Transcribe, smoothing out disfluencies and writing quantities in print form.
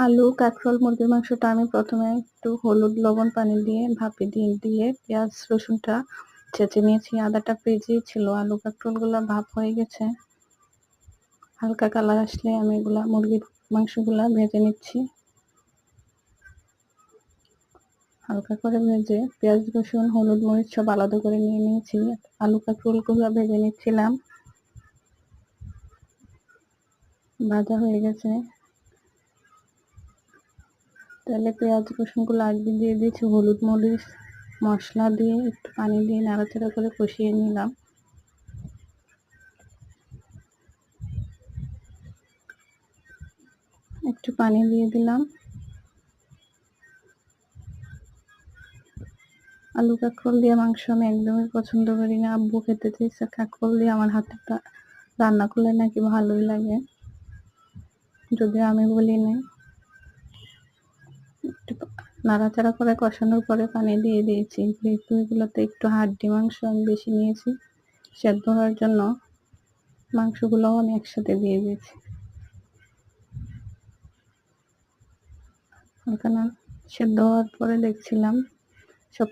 আলু, কাঁকরোল, মুরগির মাংসটা আমি প্রথমে একটু হলুদ, লবণ, পানি দিয়ে ভাপে দিয়ে পেঁয়াজ রসুনটা ছেঁচে নিয়েছি। আদাটা পেঁয়াজই ছিল। আলু কাঁকরোলগুলা ভাপ হয়ে গেছে। হালকা কালার আসলে আমি এগুলা মুরগির মাংসগুলা ভেজে নিচ্ছি। হালকা করে ভেজে পেঁয়াজ রসুন হলুদ মরিচ সব আলাদা করে নিয়ে নিয়েছি। আলু কাঁকরোলগুলো ভেজে নিচ্ছিলাম। ভাজা হয়ে গেছে। তাহলে পেঁয়াজ রসুনগুলো আগে দিয়ে দিয়েছি, হলুদ মরিচ মশলা দিয়ে একটু পানি দিয়ে নাড়াচাড়া করে কষিয়ে নিলাম। একটু পানি দিয়ে দিলাম। আলু কাঁকরোল দিয়ে মাংস আমি একদমই পছন্দ করি না। আব্বু খেতে চেয়েছে কাঁকরোল দিয়ে, আমার হাতটা রান্না করলে নাকি ভালোই লাগে, যদিও আমি বলি নাই। একটু নাড়াচাড়া করে কষানোর পরে পানি দিয়ে দিয়েছি। যেহেতু এগুলোতে একটু হাড্ডি মাংস আমি বেশি নিয়েছি, সেদ্ধ হওয়ার জন্য মাংসগুলোও আমি একসাথে দিয়ে দিয়েছি। হালকা না সেদ্ধ হওয়ার পরে দেখছিলাম সব